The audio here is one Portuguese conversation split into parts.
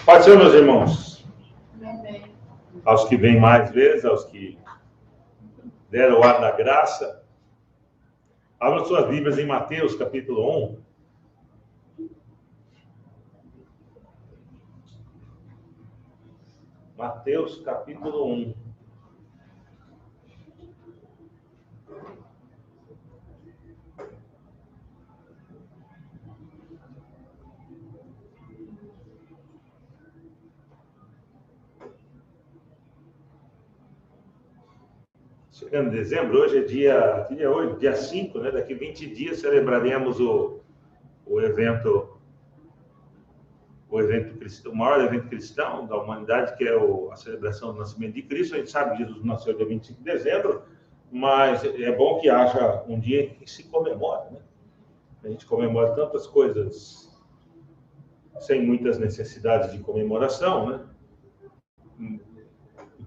Pode ser, meus irmãos. Aos que vêm mais vezes, aos que deram o ar da graça. Abra suas Bíblias em Mateus, capítulo 1. Mateus, capítulo 1. Chegando em dezembro, hoje é dia 5, né? Daqui 20 dias celebraremos o evento cristão, o maior evento cristão da humanidade, que é a celebração do nascimento de Cristo. A gente sabe que Jesus nasceu dia 25 de dezembro, mas é bom que haja um dia que se comemora, né? A gente comemora tantas coisas sem muitas necessidades de comemoração, né?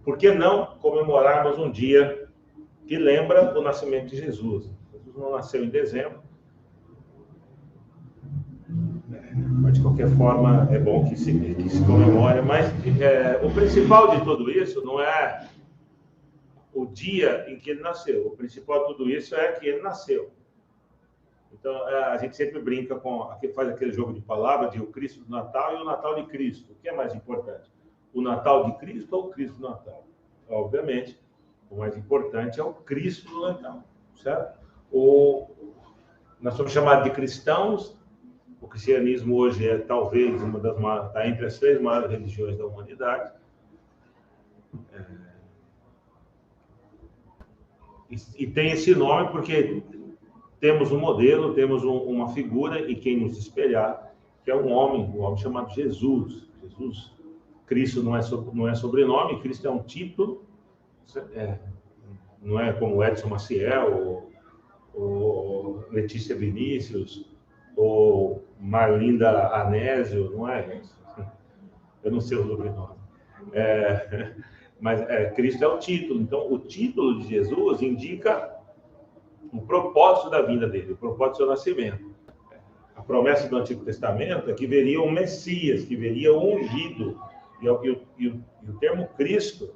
Por que não comemorarmos um dia que lembra o nascimento de Jesus? Jesus não nasceu em dezembro, mas de qualquer forma é bom que se comemore. Mas o principal de tudo isso não é o dia em que ele nasceu. O principal de tudo isso é que ele nasceu. Então a gente sempre brinca faz aquele jogo de palavras de o Cristo do Natal e o Natal de Cristo. O que é mais importante? O Natal de Cristo ou o Cristo do Natal? Obviamente, o mais importante é o Cristo do Natal, certo? Nós somos chamados de cristãos. O cristianismo hoje é talvez uma das maiores, está entre as 3 maiores religiões da humanidade. E tem esse nome porque temos um modelo, temos uma figura em quem nos espelhar, que é um homem chamado Jesus. Jesus, Cristo não é sobrenome, Cristo é um título. Não é como Edson Maciel, ou Letícia Vinícius, ou Marlinda Anésio, não é isso? Eu não sei o sobrenome. Mas Cristo é o título. Então, o título de Jesus indica o propósito da vinda dele, o propósito do seu nascimento. A promessa do Antigo Testamento é que viria um Messias, que viria o ungido. E o termo Cristo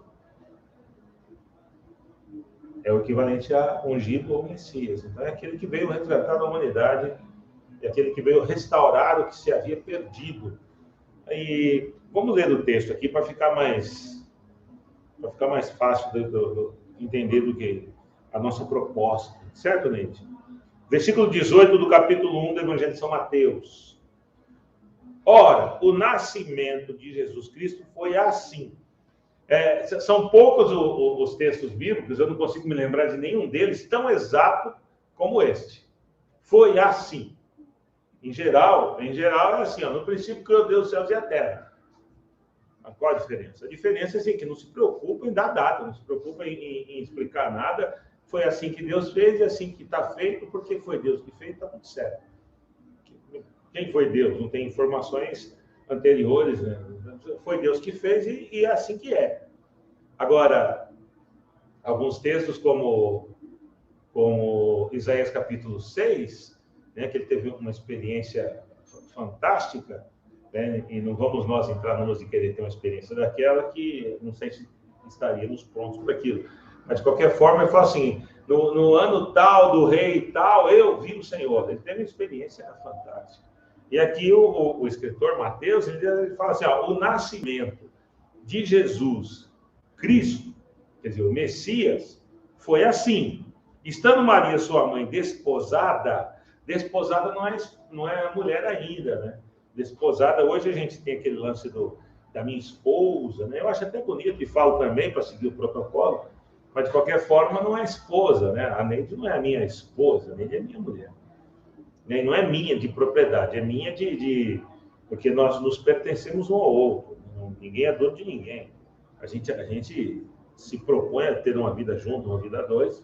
é o equivalente a ungido ou Messias. Então, é aquele que veio retratar a humanidade, é aquele que veio restaurar o que se havia perdido. E vamos ler o texto aqui para ficar mais fácil de entender do que a nossa proposta. Certo, Neide? Versículo 18 do capítulo 1 do Evangelho de São Mateus. Ora, o nascimento de Jesus Cristo foi assim. São poucos os textos bíblicos, eu não consigo me lembrar de nenhum deles tão exato como este. Foi assim. Em geral é assim, no princípio criou Deus os céus e a terra. Mas qual a diferença? A diferença é assim, que não se preocupa em dar data, não se preocupa em explicar nada. Foi assim que Deus fez e assim que está feito, porque foi Deus que fez, está tudo certo. Quem foi Deus? Não tem informações anteriores, né? Foi Deus que fez e é assim que é. Agora, alguns textos como Isaías capítulo 6, né, que ele teve uma experiência fantástica, né, e não vamos nós entrar no de querer ter uma experiência daquela que não sei se estaríamos prontos para aquilo. Mas, de qualquer forma, ele fala assim, no ano tal, do rei tal, eu vi o Senhor. Ele teve uma experiência fantástica. E aqui o escritor Mateus, ele fala assim, o nascimento de Jesus Cristo, quer dizer, o Messias, foi assim. Estando Maria, sua mãe, desposada não é mulher ainda, né? Desposada, hoje a gente tem aquele lance da minha esposa, né? Eu acho até bonito e falo também para seguir o protocolo, mas de qualquer forma não é esposa, né? A Neide não é a minha esposa, a Neide é minha mulher. Não é minha de propriedade, é minha porque nós nos pertencemos um ao outro. Ninguém é dono de ninguém. A gente se propõe a ter uma vida junto, uma vida a dois,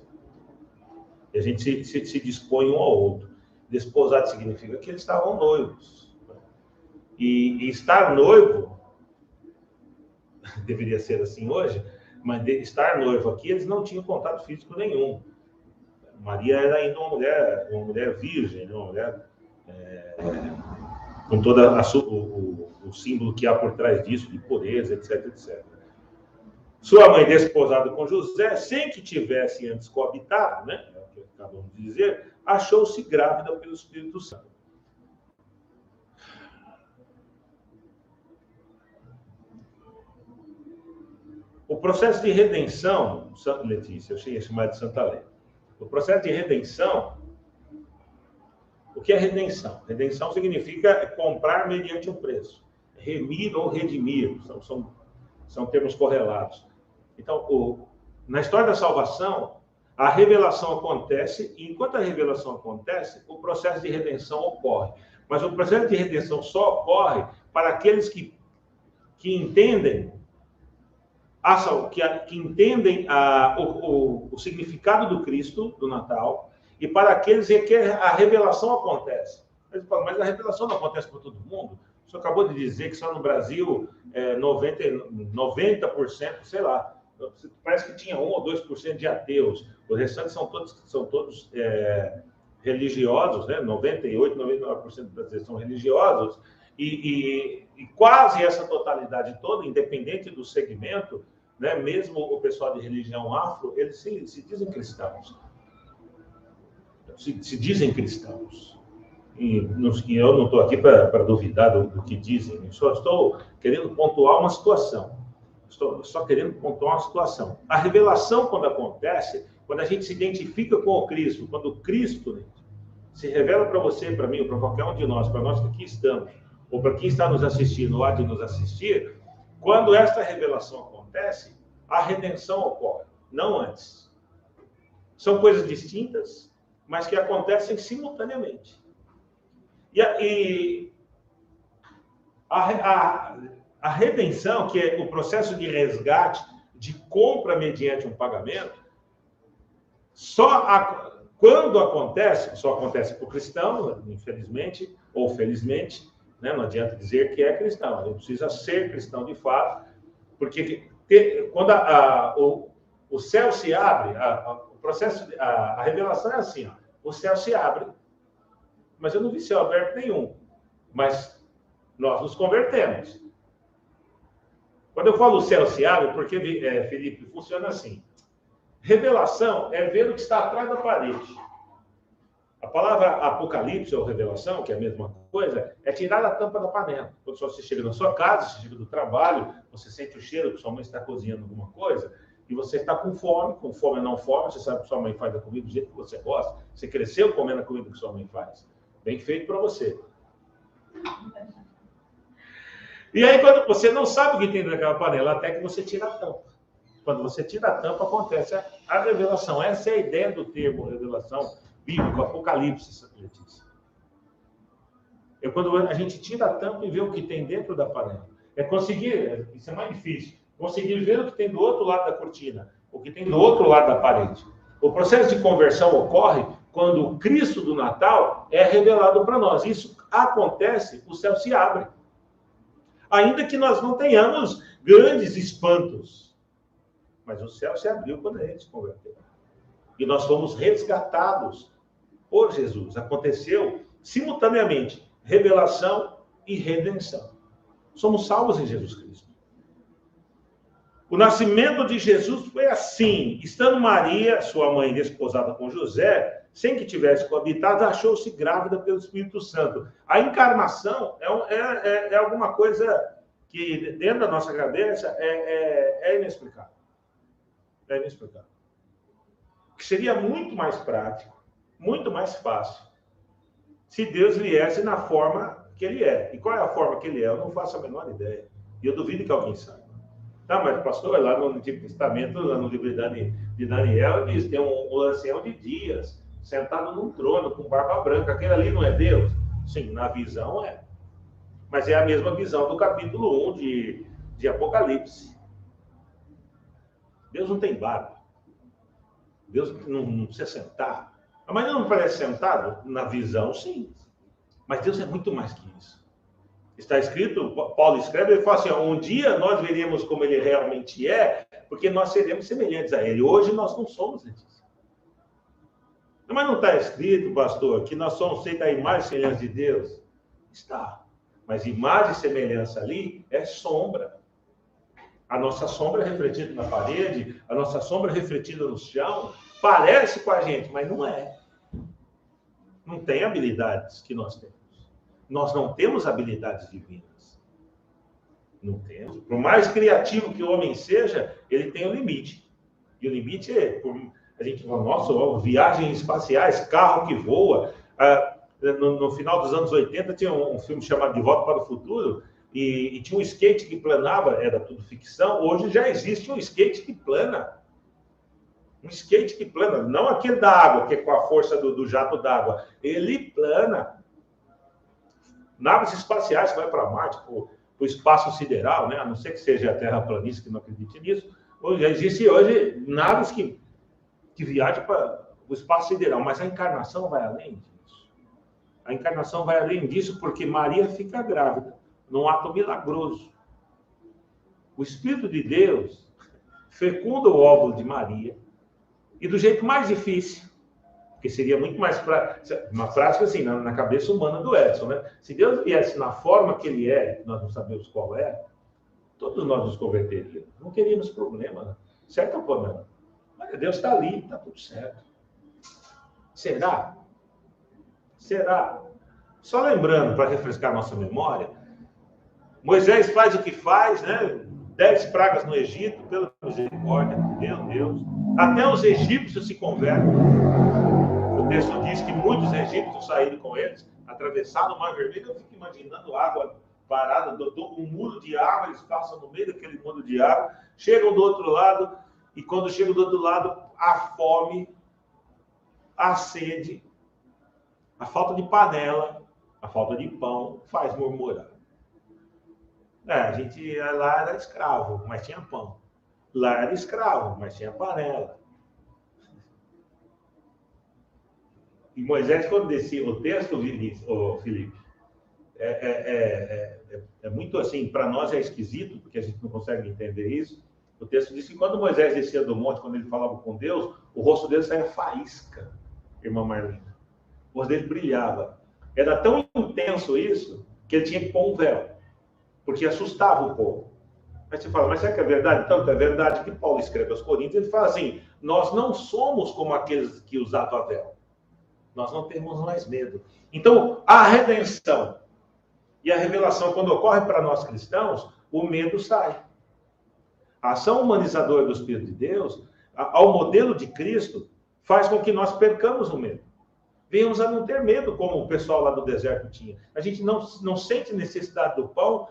e a gente se dispõe um ao outro. Desposado significa que eles estavam noivos. E estar noivo, deveria ser assim hoje, mas estar noivo aqui, eles não tinham contato físico nenhum. Maria era ainda uma mulher virgem, uma mulher com todo o símbolo que há por trás disso, de pureza, etc, etc. Sua mãe, desposada com José, sem que tivesse antes coabitado, né, é o que acabamos de dizer, achou-se grávida pelo Espírito Santo. O processo de redenção, Letícia, eu cheguei a chamar de Santa Lé. O processo de redenção, o que é redenção? Redenção significa comprar mediante um preço. Remir ou redimir, são termos correlatos. Então, na história da salvação, a revelação acontece, e enquanto a revelação acontece, o processo de redenção ocorre. Mas o processo de redenção só ocorre para aqueles que entendem que entendem o significado do Cristo, do Natal, e para aqueles em que a revelação acontece. Mas a revelação não acontece para todo mundo. O senhor acabou de dizer que só no Brasil 90%, sei lá, parece que tinha 1 ou 2% de ateus. Os restantes são todos religiosos, né? 98%, 99% dos brasileiros são religiosos, e quase essa totalidade toda, independente do segmento, né? Mesmo o pessoal de religião afro, eles se dizem cristãos. Se dizem cristãos. E eu não estou aqui para duvidar do que dizem, eu só estou querendo pontuar uma situação. Estou só querendo pontuar uma situação. A revelação, quando acontece, quando a gente se identifica com o Cristo, quando o Cristo se revela para você, para mim, ou para qualquer um de nós, para nós que aqui estamos, ou para quem está nos assistindo, ou há de nos assistir, quando esta revelação acontece, a redenção ocorre, não antes. São coisas distintas, mas que acontecem simultaneamente. E a redenção, que é o processo de resgate, de compra mediante um pagamento, quando acontece, só acontece para o cristão, infelizmente, ou felizmente, né? Não adianta dizer que é cristão, a gente precisa ser cristão de fato, porque quando o céu se abre, o processo, a revelação é assim, ó, o céu se abre, mas eu não vi céu aberto nenhum, mas nós nos convertemos. Quando eu falo o céu se abre, porque, Felipe, funciona assim. Revelação é ver o que está atrás da parede. A palavra apocalipse ou revelação, que é a mesma coisa, é tirar a tampa da panela. Quando você chega na sua casa, você chega do trabalho, você sente o cheiro que sua mãe está cozinhando alguma coisa, e você está com fome ou não fome, você sabe que sua mãe faz a comida do jeito que você gosta, você cresceu comendo a comida que sua mãe faz. Bem feito para você. E aí, quando você não sabe o que tem naquela panela, até que você tira a tampa. Quando você tira a tampa, acontece a revelação. Essa é a ideia do termo revelação bíblico, Apocalipse, Letícia. É quando a gente tira a tampa e vê o que tem dentro da panela. É conseguir, isso é mais difícil, conseguir ver o que tem do outro lado da cortina, o que tem do outro lado da parede. O processo de conversão ocorre quando o Cristo do Natal é revelado para nós. Isso acontece, o céu se abre. Ainda que nós não tenhamos grandes espantos. Mas o céu se abriu quando a gente se converteu. E nós fomos resgatados por Jesus. Aconteceu simultaneamente revelação e redenção. Somos salvos em Jesus Cristo. O nascimento de Jesus foi assim. Estando Maria, sua mãe, desposada com José, sem que tivesse coabitado, achou-se grávida pelo Espírito Santo. A encarnação é alguma coisa que, dentro da nossa cabeça, é inexplicável. É inexplicável. Que seria muito mais prático, muito mais fácil, se Deus viesse na forma que ele é. E qual é a forma que ele é? Eu não faço a menor ideia. E eu duvido que alguém saiba. Tá, mas pastor, lá no Antigo Testamento, lá no livro de Daniel, diz que tem um ancião de dias, sentado num trono, com barba branca. Aquele ali não é Deus? Sim, na visão é. Mas é a mesma visão do capítulo 1 de Apocalipse. Deus não tem barba. Deus não precisa sentar. Mas não parece sentado? Na visão, sim. Mas Deus é muito mais que isso. Está escrito, Paulo escreve, ele fala assim, um dia nós veremos como ele realmente é, porque nós seremos semelhantes a ele. Hoje nós não somos isso. Mas não está escrito, pastor, que nós somos feitos a imagem e semelhança de Deus? Está. Mas imagem e semelhança ali é sombra. A nossa sombra é refletida na parede, a nossa sombra é refletida no chão, parece com a gente, mas não é. Não tem habilidades que nós temos. Nós não temos habilidades divinas. Não temos. Por mais criativo que o homem seja, ele tem um limite. E o limite é, a gente fala, nossa, viagens espaciais, carro que voa. No final dos anos 80 tinha um filme chamado De Volta para o Futuro, e tinha um skate que planava, era tudo ficção. Hoje já existe um skate que plana. Um skate que plana, não aquele da água, que é com a força do jato d'água. Ele plana. Naves espaciais que vai para Marte, para o espaço sideral, né? A não ser que seja a terraplanista que não acredite nisso. Já existe hoje naves que viajam para o espaço sideral, mas a encarnação vai além disso. A encarnação vai além disso porque Maria fica grávida, num ato milagroso. O Espírito de Deus fecunda o óvulo de Maria, e do jeito mais difícil, porque seria muito mais uma prática assim, na cabeça humana do Edson, né? Se Deus viesse na forma que ele é, nós não sabemos qual é, todos nós nos converteríamos. Não queríamos problema, né? Certo ou não? Mas Deus está ali, está tudo certo. Será? Será? Só lembrando, para refrescar nossa memória, Moisés faz o que faz, né? 10 pragas no Egito, pela misericórdia, meu Deus. Até os egípcios se convertem. O texto diz que muitos egípcios saíram com eles, atravessaram o Mar Vermelho. Eu fico imaginando água parada, um muro de água, eles passam no meio daquele muro de água, chegam do outro lado, e quando chegam do outro lado, a fome, a sede, a falta de panela, a falta de pão, faz murmurar. A gente lá era escravo, mas tinha pão. Lá era escravo, mas tinha panela. E Moisés, quando descia, o texto, Felipe, é muito assim, para nós é esquisito, porque a gente não consegue entender isso. O texto diz que quando Moisés descia do monte, quando ele falava com Deus, o rosto dele saía faísca, irmã Marlene. O rosto dele brilhava. Era tão intenso isso, que ele tinha que pôr um véu, porque assustava o povo. Aí você fala, mas será que é verdade? Então, é verdade que Paulo escreve aos Coríntios, ele fala assim, nós não somos como aqueles que usavam véu. Nós não temos mais medo. Então, a redenção e a revelação, quando ocorre para nós cristãos, o medo sai. A ação humanizadora do Espírito de Deus, ao modelo de Cristo, faz com que nós percamos o medo. Venhamos a não ter medo, como o pessoal lá do deserto tinha. A gente não sente necessidade do pão,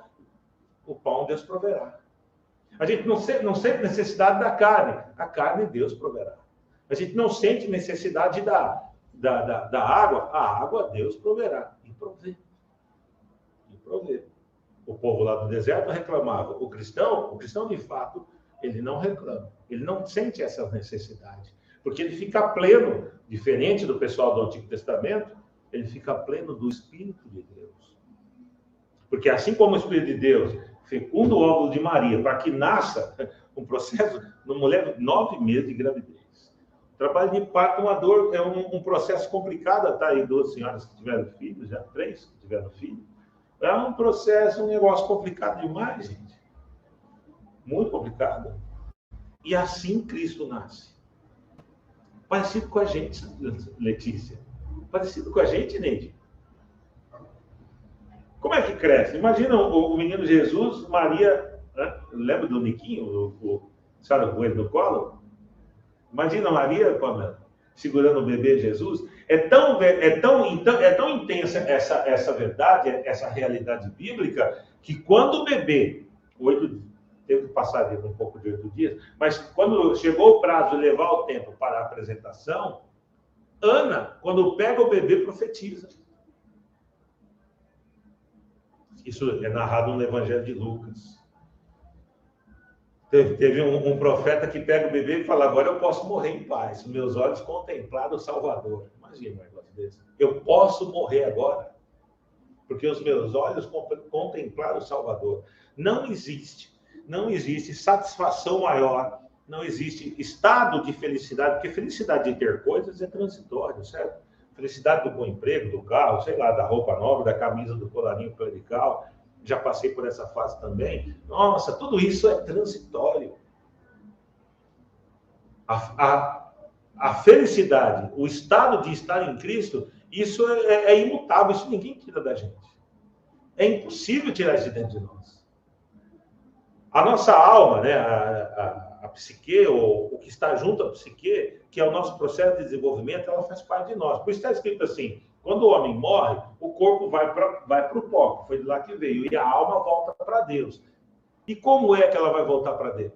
o pão Deus proverá. A gente não sente necessidade da carne, a carne Deus proverá. A gente não sente necessidade da água, a água Deus proverá. E provê. O povo lá do deserto reclamava. O cristão de fato, ele não reclama. Ele não sente essa necessidade. Porque ele fica pleno, diferente do pessoal do Antigo Testamento, ele fica pleno do Espírito de Deus. Porque assim como o Espírito de Deus fecunda o óvulo de Maria para que nasça um processo, uma mulher 9 meses de gravidez. O trabalho de parto é uma dor, é um processo complicado. Tá aí 2 senhoras que tiveram filhos, já 3 que tiveram filhos. É um processo, um negócio complicado demais, gente. Muito complicado. E assim Cristo nasce. Parecido com a gente, Letícia. Parecido com a gente, Neide. Como é que cresce? Imagina o menino Jesus, Maria, né? Lembra do Niquinho, sabe, com ele no colo? Imagina Maria, Pamela, segurando o bebê Jesus. É tão intensa essa verdade, essa realidade bíblica, que quando o bebê, teve que passar um pouco de 8 dias, mas quando chegou o prazo de levar o tempo para a apresentação, Ana, quando pega o bebê, profetiza. Isso é narrado no Evangelho de Lucas. Teve um profeta que pega o bebê e fala, agora eu posso morrer em paz. Meus olhos contemplaram o Salvador. Imagina um negócio desse. Eu posso morrer agora, porque os meus olhos contemplaram o Salvador. Não existe satisfação maior, não existe estado de felicidade, porque felicidade de ter coisas é transitório, certo? felicidade do bom emprego, do carro, sei lá, da roupa nova, da camisa, do colarinho clerical. Já passei por essa fase também. Nossa, tudo isso é transitório. A felicidade, o estado de estar em Cristo, isso é imutável, isso ninguém tira da gente. É impossível tirar isso de dentro de nós. A nossa alma, né, a psique, ou o que está junto à psique, que é o nosso processo de desenvolvimento, ela faz parte de nós. Por isso está escrito assim, quando o homem morre, o corpo vai para o pó, foi de lá que veio, e a alma volta para Deus. E como é que ela vai voltar para Deus?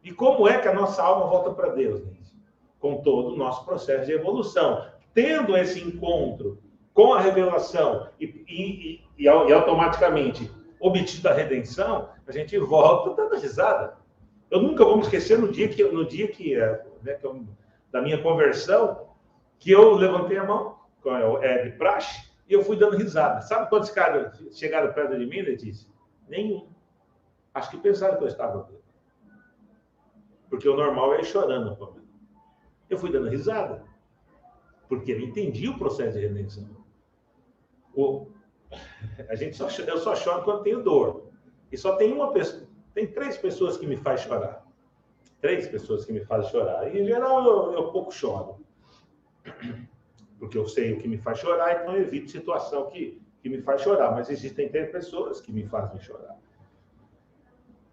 E como é que a nossa alma volta para Deus, gente? Com todo o nosso processo de evolução. Tendo esse encontro com a revelação e automaticamente obtida a redenção, a gente volta dando risada. Eu nunca vou me esquecer no dia que da minha conversão, que eu levantei a mão, de praxe, e eu fui dando risada. Sabe quantos caras chegaram perto de mim, Letícia? Nenhum. Acho que pensaram que eu estava bêbado. Porque o normal é ir chorando, Pamela. Eu fui dando risada. Porque eu entendi o processo de redenção. Eu só choro quando tenho dor. E só tem uma pessoa. Tem 3 pessoas que me fazem chorar. 3 pessoas que me fazem chorar. E, em geral, eu pouco choro. Porque eu sei o que me faz chorar, então eu evito situação que me faz chorar. Mas existem 3 pessoas que me fazem chorar.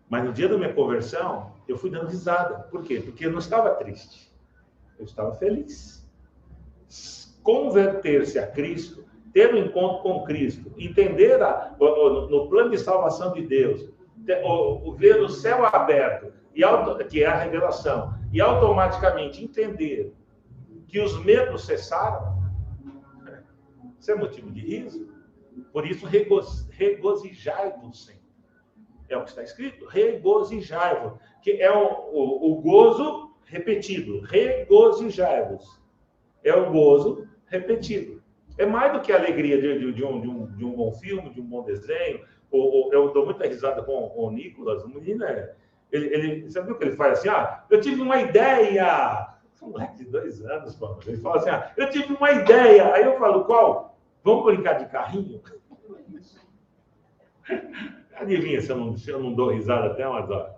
Mas no dia da minha conversão, eu fui dando risada. Por quê? Porque eu não estava triste. Eu estava feliz. Converter-se a Cristo, ter um encontro com Cristo, entender no plano de salvação de Deus, ver o céu aberto, que é a revelação, e automaticamente entender que os medos cessaram, isso é motivo de riso. Por isso, regozijai-vos sempre. É o que está escrito, regozijai-vos, que é o gozo repetido, regozijai-vos. É o gozo repetido. É mais do que a alegria de um bom filme, de um bom desenho. Eu dou muita risada com o Nicolas, o menino ele sabe o que ele faz assim? Eu tive uma ideia. Um moleque de 2 anos, pô. Ele fala assim, eu tive uma ideia. Aí eu falo, qual? Vamos brincar de carrinho? Adivinha se eu não dou risada até umas horas.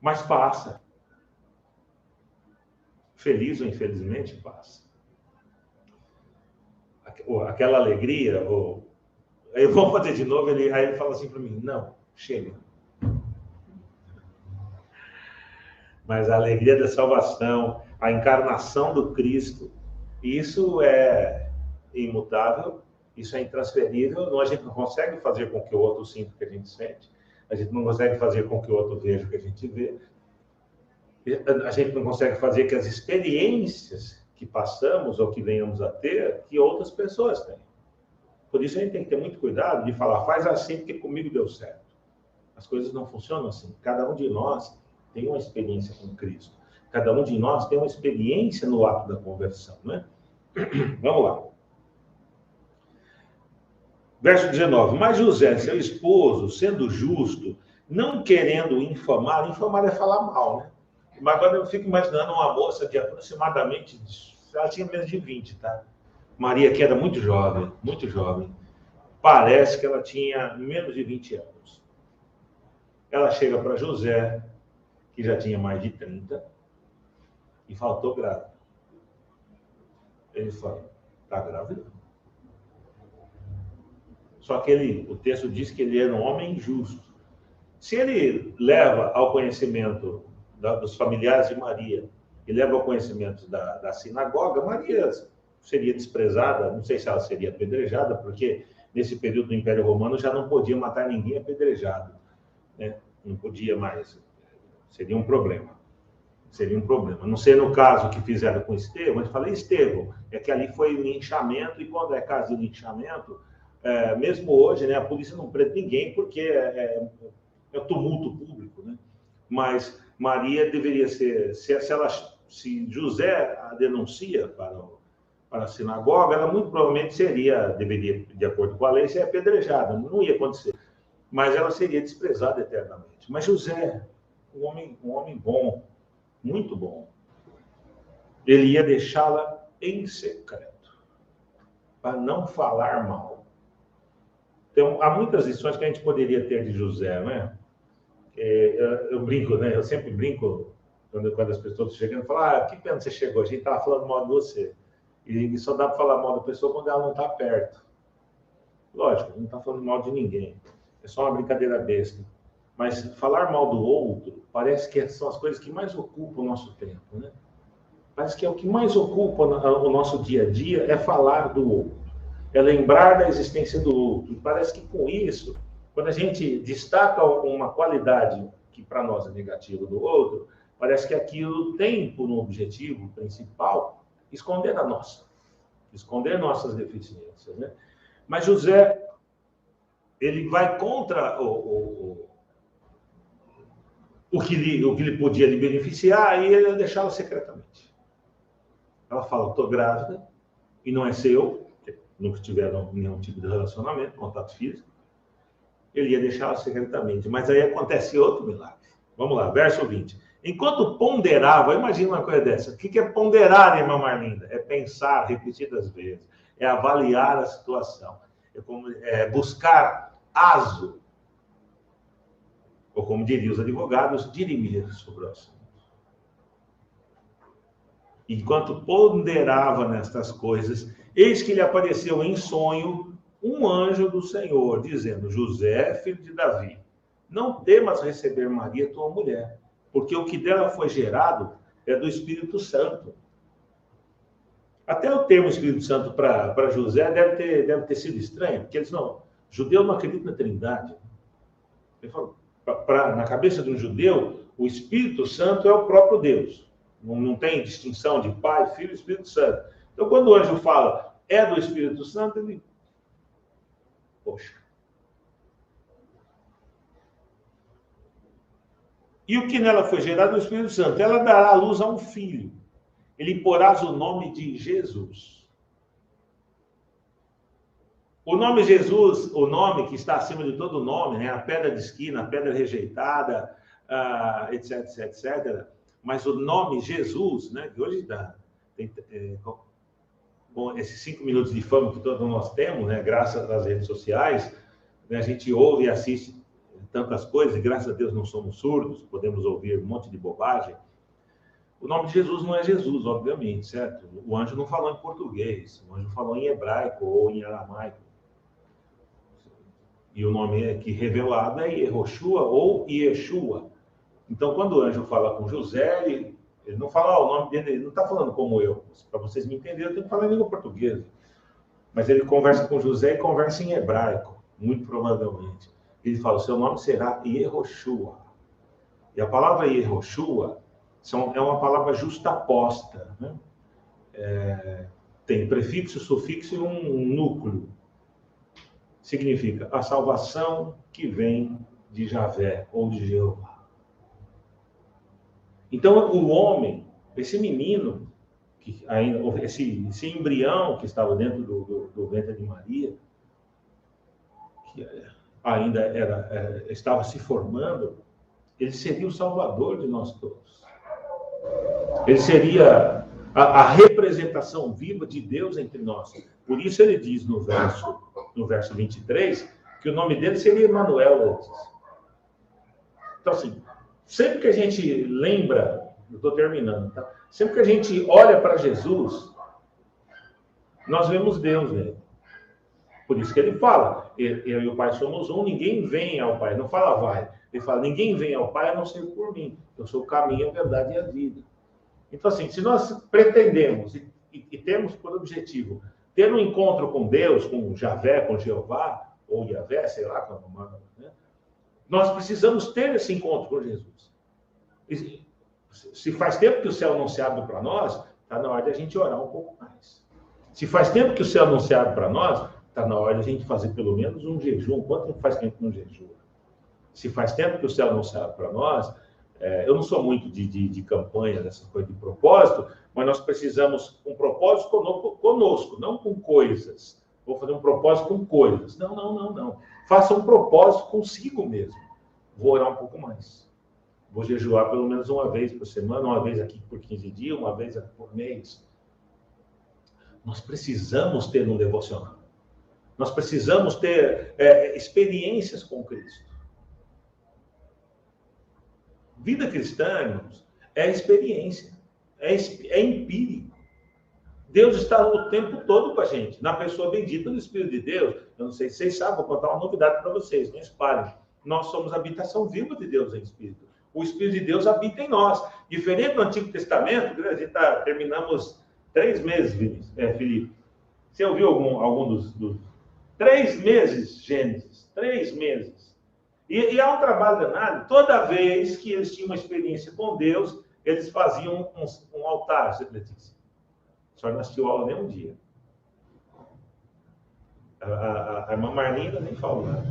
Mas passa. Feliz ou infelizmente, passa. Aquela alegria, aí vamos fazer de novo, aí ele fala assim para mim, não, chega. Mas a alegria da salvação, a encarnação do Cristo, isso é imutável, isso é intransferível, a gente não consegue fazer com que o outro sinta o que a gente sente, a gente não consegue fazer com que o outro veja o que a gente vê, a gente não consegue fazer que as experiências que passamos ou que venhamos a ter, que outras pessoas têm. Por isso a gente tem que ter muito cuidado de falar, faz assim porque comigo deu certo. As coisas não funcionam assim. Cada um de nós tem uma experiência com Cristo. Cada um de nós tem uma experiência no ato da conversão, né? Vamos lá. Verso 19. Mas José, seu esposo, sendo justo, não querendo infamar é falar mal, né? Mas agora eu fico imaginando uma moça de aproximadamente, ela tinha menos de 20, tá? Maria, que era muito jovem. Parece que ela tinha menos de 20 anos. Ela chega para José, que já tinha mais de 30, e fala, estou grávida. Ele fala, está grávida? Só que o texto diz que ele era um homem justo. Se ele leva ao conhecimento dos familiares de Maria, e leva ao conhecimento da sinagoga, Maria seria desprezada, não sei se ela seria apedrejada, porque nesse período do Império Romano já não podia matar ninguém apedrejado, né? Não podia mais. Seria um problema. Não sei no caso que fizeram com Estevão, mas falei Estevão, é que ali foi linchamento, e quando é caso de linchamento, mesmo hoje, né, a polícia não prende ninguém porque é tumulto público, né? Mas Maria deveria ser, se José a denuncia para a sinagoga, ela muito provavelmente deveria, de acordo com a lei, ser apedrejada, não ia acontecer. Mas ela seria desprezada eternamente. Mas José, um homem bom, muito bom. Ele ia deixá-la em secreto, para não falar mal. Então, há muitas lições que a gente poderia ter de José, né? Eu brinco, né? Eu sempre brinco quando as pessoas chegam e falam: que pena você chegou, a gente estava falando mal de você. E só dá para falar mal da pessoa quando ela não está perto. Lógico, não está falando mal de ninguém. É só uma brincadeira besta. Mas falar mal do outro parece que são as coisas que mais ocupam o nosso tempo, né? Parece que é o que mais ocupa o nosso dia a dia é falar do outro, é lembrar da existência do outro. Parece que com isso, quando a gente destaca uma qualidade que para nós é negativa do outro, parece que aquilo tem por um objetivo principal esconder a nossa, esconder nossas deficiências, né? Mas José, ele vai contra o que lhe podia lhe beneficiar e ele deixava secretamente. Ela fala: estou grávida, e não é seu, nunca tiveram nenhum tipo de relacionamento, contato físico. Ele ia deixá-la secretamente. Mas aí acontece outro milagre. Vamos lá, verso 20. Enquanto ponderava, imagina uma coisa dessa. O que é ponderar, irmã Marlinda? É pensar repetidas vezes, é avaliar a situação, é buscar aso, ou como diriam os advogados, dirimir sobre o assunto. Enquanto ponderava nestas coisas, eis que lhe apareceu em sonho um anjo do Senhor, dizendo: José, filho de Davi, não temas receber Maria, tua mulher, porque o que dela foi gerado é do Espírito Santo. Até o termo Espírito Santo para José deve ter sido estranho, porque eles judeu não acredita na Trindade. Ele falou, na cabeça de um judeu, o Espírito Santo é o próprio Deus. Não tem distinção de Pai, Filho e Espírito Santo. Então, quando o anjo fala é do Espírito Santo, ele... Poxa. E o que nela foi gerado é o Espírito Santo. Ela dará à luz a um filho. Ele porás o nome de Jesus. O nome Jesus, o nome que está acima de todo nome, né? A pedra de esquina, a pedra rejeitada, etc, etc, etc. Mas o nome Jesus, né, que hoje com esses 5 minutos de fama que todos nós temos, né, graças às redes sociais, né, a gente ouve e assiste tantas coisas, e graças a Deus não somos surdos, podemos ouvir um monte de bobagem. O nome de Jesus não é Jesus, obviamente, certo? O anjo não falou em português, o anjo falou em hebraico ou em aramaico. E o nome que revelado é Yehoshua ou Yeshua. Então, quando o anjo fala com José, ele não fala o nome dele, ele não está falando como eu. Para vocês me entenderem, eu tenho que falar em língua portuguesa. Mas ele conversa com José e conversa em hebraico, muito provavelmente. Ele fala: o seu nome será Yehoshua. E a palavra Yehoshua é uma palavra justaposta, né? Tem prefixo, sufixo e um núcleo. Significa a salvação que vem de Javé ou de Jeová. Então, o homem, esse menino, esse embrião que estava dentro do ventre de Maria, que ainda estava se formando, ele seria o salvador de nós todos. Ele seria a representação viva de Deus entre nós. Por isso ele diz no verso 23, que o nome dele seria Emanuel antes. Então, assim, sempre que a gente lembra, eu estou terminando, tá? Sempre que a gente olha para Jesus, nós vemos Deus nele. Por isso que ele fala: eu e o Pai somos um, ninguém vem ao Pai. Não fala vai. Ele fala: ninguém vem ao Pai a não ser por mim. Eu sou o caminho, a verdade e a vida. Então, assim, se nós pretendemos e temos por objetivo ter um encontro com Deus, com Javé, com Jeová, ou Yavé, sei lá como manda, né? Nós precisamos ter esse encontro com Jesus. Se faz tempo que o céu não se abre para nós, está na hora de a gente orar um pouco mais. Se faz tempo que o céu não se abre para nós, está na hora de a gente fazer pelo menos um jejum. Quanto faz tempo que não jejua? Se faz tempo que o céu não se abre para nós, eu não sou muito de campanha, dessa coisa de propósito, mas nós precisamos um propósito conosco, não com coisas. Vou fazer um propósito com coisas. Não. Faça um propósito consigo mesmo. Vou orar um pouco mais. Vou jejuar pelo menos uma vez por semana, uma vez aqui por 15 dias, uma vez aqui por mês. Nós precisamos ter um devocional. Nós precisamos ter experiências com Cristo. Vida cristã, irmãos, é experiência, é empírico. Deus está o tempo todo com a gente, na pessoa bendita do Espírito de Deus. Eu não sei se vocês sabem, vou contar uma novidade para vocês, não espalhem. Nós somos a habitação viva de Deus em Espírito. O Espírito de Deus habita em nós. Diferente do Antigo Testamento, a gente terminamos 3 meses, Felipe. Você ouviu algum dos 3 meses, Gênesis? 3 meses. E há um trabalho danado. Toda vez que eles tinham uma experiência com Deus, eles faziam um altar, Letícia. A senhora não assistiu aula nem um dia. A irmã Marlinda nem falou nada.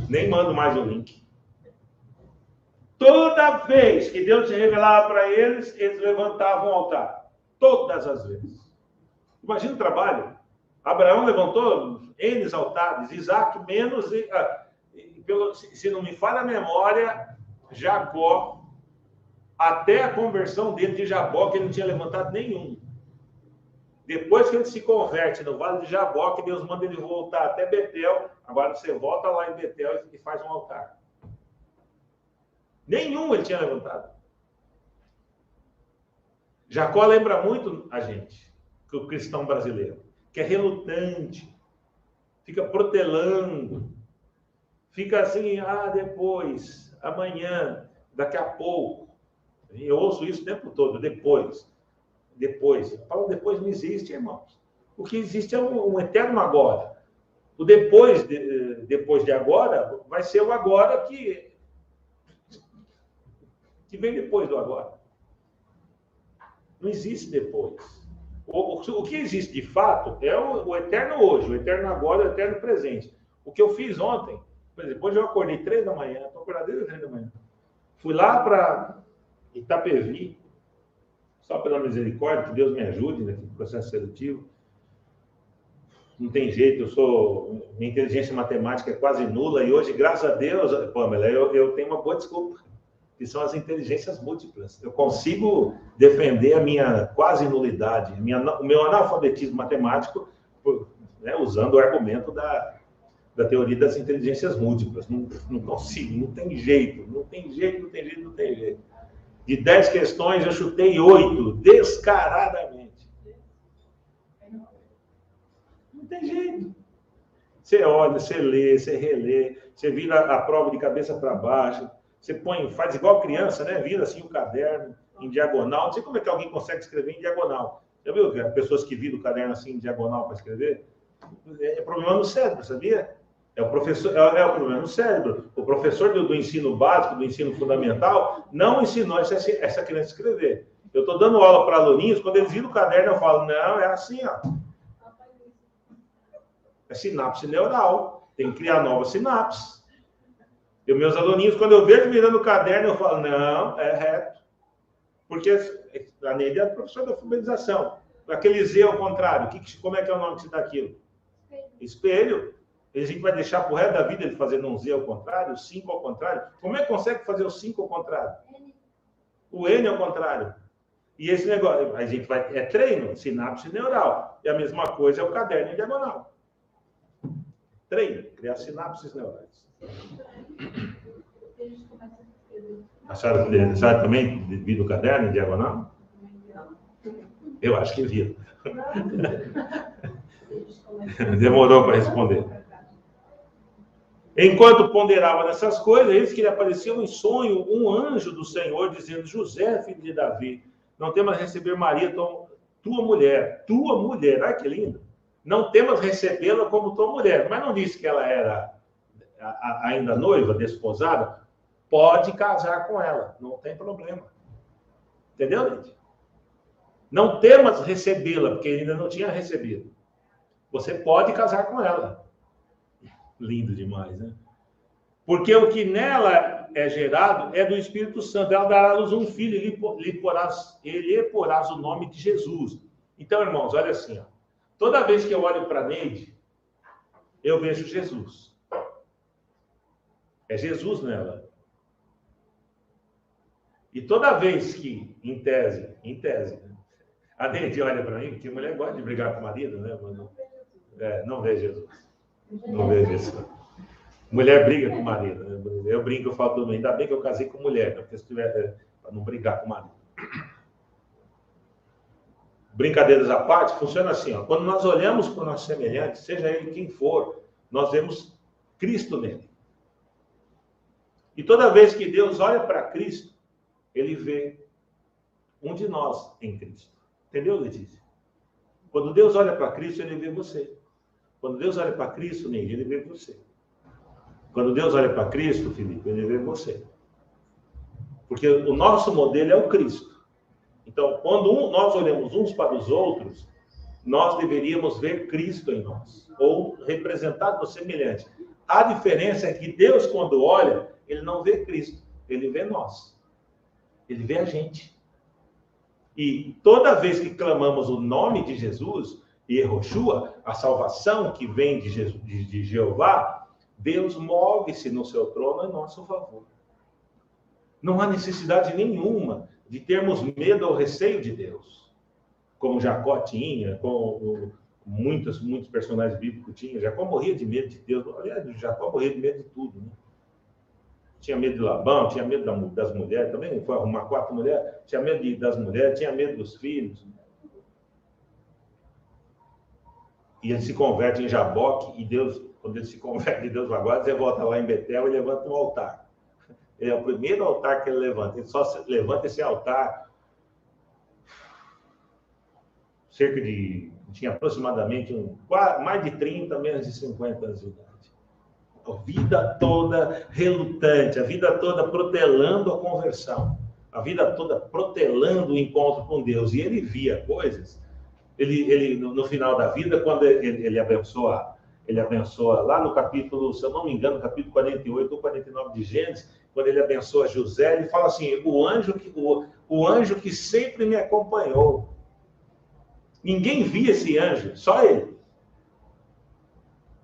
Nem mando mais o link. Toda vez que Deus se revelava para eles, eles levantavam o altar. Todas as vezes. Imagina o trabalho. Abraão levantou N altares, Isaac menos, se não me falha a memória, Jacó, até a conversão dele de Jabó, que ele não tinha levantado nenhum. Depois que ele se converte no Vale de Jabó, que Deus manda ele voltar até Betel, agora você volta lá em Betel e faz um altar. Nenhum ele tinha levantado. Jacó lembra muito a gente, que o cristão brasileiro, que é relutante, fica protelando, fica assim, depois, amanhã, daqui a pouco. Eu ouço isso o tempo todo, depois. Fala, depois não existe, irmãos. O que existe é um eterno agora. O depois de agora vai ser o agora que vem depois do agora. Não existe depois. O que existe de fato é o eterno hoje, o eterno agora, o eterno presente. O que eu fiz ontem, por exemplo, hoje eu acordei 3 da manhã, estou acordado desde 3 da manhã. Fui lá para Itapevi, só pela misericórdia, que Deus me ajude no processo seletivo. Não tem jeito, minha inteligência matemática é quase nula, e hoje, graças a Deus, Pamela, eu tenho uma boa desculpa, que são as inteligências múltiplas. Eu consigo defender a minha quase nulidade, o meu analfabetismo matemático, usando o argumento da teoria das inteligências múltiplas. Não consigo, não tem jeito. De 10 questões, eu chutei 8, descaradamente. Não tem jeito. Você olha, você lê, você relê, você vira a prova de cabeça para baixo, você faz igual criança, né? Vira assim o caderno em diagonal. Não sei como é que alguém consegue escrever em diagonal. Já viu pessoas que viram o caderno assim em diagonal para escrever? É problema no cérebro, sabia? É o problema no cérebro. O professor do ensino básico, do ensino fundamental, não ensinou essa criança a escrever. Eu estou dando aula para aluninhos, quando eles viram o caderno, eu falo, não, é assim, ó. É sinapse neural. Tem que criar novas sinapses. E meus aluninhos, quando eu vejo virando o caderno, eu falo, não, é reto. Porque a Neide é a professora da alfabetização. Aquele Z ao contrário, como é que é o nome que se dá aquilo? Espelho. A gente vai deixar pro resto da vida ele fazendo um Z ao contrário, 5 ao contrário. Como é que consegue fazer o 5 ao contrário? O N ao contrário. E esse negócio, a gente é treino, sinapse neural. E a mesma coisa é o caderno em diagonal. Treino, criar sinapses neurais. A senhora também vira o caderno em diagonal? Eu acho que vira. Demorou para responder. Enquanto ponderava nessas coisas, eis que lhe apareceu em sonho um anjo do Senhor, dizendo, José, filho de Davi, não temas receber Maria, tua mulher, olha que lindo, não temas recebê-la como tua mulher, mas não disse que ela era ainda noiva, desposada, pode casar com ela, não tem problema. Entendeu, gente? Não temas recebê-la, porque ainda não tinha recebido. Você pode casar com ela. Lindo demais, né? Porque o que nela é gerado é do Espírito Santo. Ela dará à luz um filho e lhe porás o nome de Jesus. Então, irmãos, olha assim, ó. Toda vez que eu olho para Neide, eu vejo Jesus. É Jesus nela. E toda vez que, em tese, né? A Neide olha para mim, porque mulher gosta de brigar com o marido, né? Não vê Jesus. Não vê Jesus. Mulher briga com o marido. Né? Eu brinco, eu falo tudo, ainda bem que eu casei com mulher, porque se tiver, para não brigar com o marido. Brincadeiras à parte, funciona assim, ó. Quando nós olhamos para o nosso semelhante, seja ele quem for, nós vemos Cristo nele. E toda vez que Deus olha para Cristo, ele vê um de nós em Cristo. Entendeu, Letícia? Quando Deus olha para Cristo, ele vê você. Quando Deus olha para Cristo, Neide, ele vê você. Quando Deus olha para Cristo, Felipe, ele vê você. Porque o nosso modelo é o Cristo. Então, quando nós olhamos uns para os outros, nós deveríamos ver Cristo em nós, ou representado no semelhante. A diferença é que Deus, quando olha, ele não vê Cristo, ele vê nós. Ele vê a gente. E toda vez que clamamos o nome de Jesus, Yehoshua, a salvação que vem de Jeová, Deus move-se no seu trono em nosso favor. Não há necessidade nenhuma de termos medo ou receio de Deus, como Jacó tinha, como muitos personagens bíblicos tinham. Jacó morria de medo de Deus. Aliás, Jacó morria de medo de tudo, né? Tinha medo de Labão, tinha medo das mulheres, também foi arrumar 4 mulheres, tinha medo das mulheres, tinha medo dos filhos. E ele se converte em Jaboque, e Deus, quando ele se converte, Deus vai agora, você volta lá em Betel e levanta um altar. É o primeiro altar que ele levanta. Ele só levanta esse altar cerca de... Tinha aproximadamente mais de 30, menos de 50 anos de idade. A vida toda relutante, a vida toda protelando a conversão, a vida toda protelando o encontro com Deus. E ele via coisas. Ele no final da vida, quando ele abençoa lá no capítulo, se eu não me engano, capítulo 48 ou 49 de Gênesis, quando ele abençoa José, ele fala assim: o anjo que sempre me acompanhou. Ninguém via esse anjo, só ele.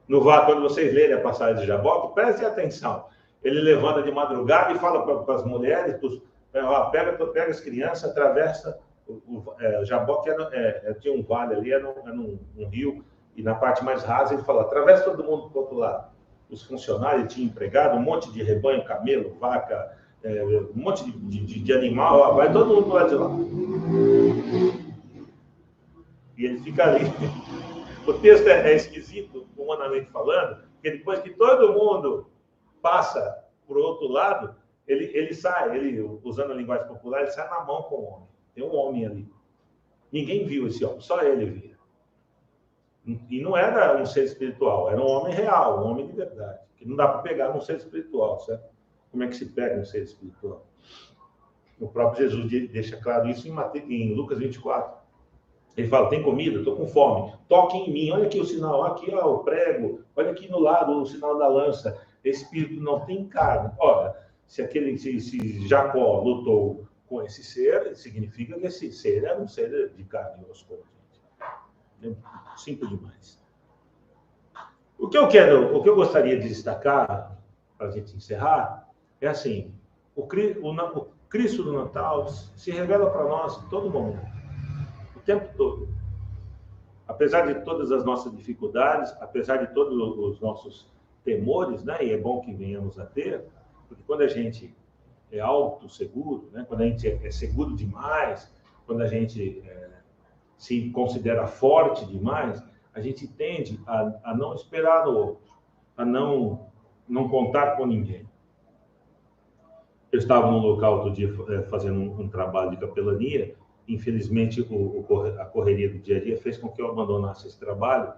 Quando vocês lerem a passagem de Jaboque, prestem atenção. Ele levanta de madrugada e fala para as mulheres: pega as crianças, atravessa. Jaboque tinha um vale ali, era um rio, e na parte mais rasa ele falou: atravessa todo mundo para o outro lado. Os funcionários tinham empregado, um monte de rebanho, camelo, vaca, um monte de animal, vai todo mundo para lá de lá. E ele fica ali. O texto é esquisito, humanamente falando, porque depois que todo mundo passa para o outro lado, ele sai, usando a linguagem popular, ele sai na mão com o homem. Tem um homem ali. Ninguém viu esse homem, só ele via. E não era um ser espiritual, era um homem real, um homem de verdade. Que não dá para pegar num ser espiritual, certo? Como é que se pega um ser espiritual? O próprio Jesus deixa claro isso em Lucas 24. Ele fala: tem comida? Estou com fome. Toque em mim. Olha aqui o sinal. Aqui, ó, o prego. Olha aqui no lado o sinal da lança. Espírito não tem carne. Ora, se Jacó lutou com esse ser, significa que esse ser era um ser de carne e osso. É simples demais. O que eu gostaria de destacar, para a gente encerrar, é assim: o Cristo do Natal se revela para nós em todo momento. O tempo todo. Apesar de todas as nossas dificuldades, apesar de todos os nossos temores, né? E é bom que venhamos a ter, porque quando a gente é autosseguro, né? Quando a gente é seguro demais, quando a gente se considera forte demais, a gente tende a não esperar no outro, a não contar com ninguém. Eu estava num local outro dia fazendo um trabalho de capelania. Infelizmente, a correria do dia a dia fez com que eu abandonasse esse trabalho.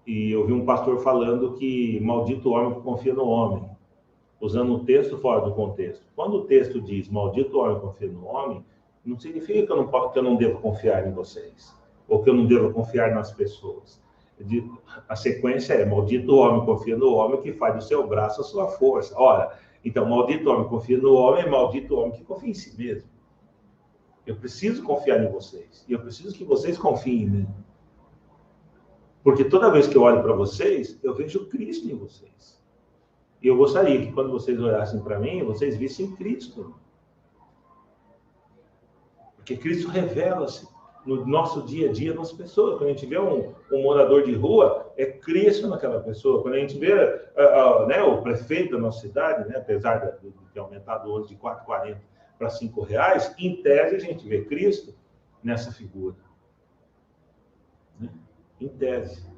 E eu vi um pastor falando que maldito o homem que confia no homem, usando um texto fora do contexto. Quando o texto diz maldito o homem que confia no homem, não significa que eu não devo confiar em vocês, ou que eu não devo confiar nas pessoas. A sequência é: maldito o homem que confia no homem, que faz do seu braço a sua força. Ora, então, maldito o homem que confia no homem, é maldito o homem que confia em si mesmo. Eu preciso confiar em vocês. E eu preciso que vocês confiem em mim. Porque toda vez que eu olho para vocês, eu vejo Cristo em vocês. E eu gostaria que quando vocês olhassem para mim, vocês vissem Cristo. Porque Cristo revela-se no nosso dia a dia nas pessoas. Quando a gente vê um morador de rua, é Cristo naquela pessoa. Quando a gente vê né, o prefeito da nossa cidade, né, apesar de ter aumentado hoje de R$ 4,40 para R$ 5,00, em tese a gente vê Cristo nessa figura. Né? Em tese.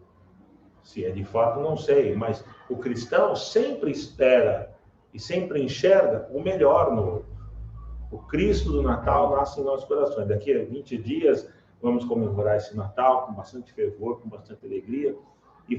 Se é de fato, não sei, mas o cristão sempre espera e sempre enxerga o melhor no outro. O Cristo do Natal nasce em nossos corações. Daqui a 20 dias vamos comemorar esse Natal com bastante fervor, com bastante alegria. E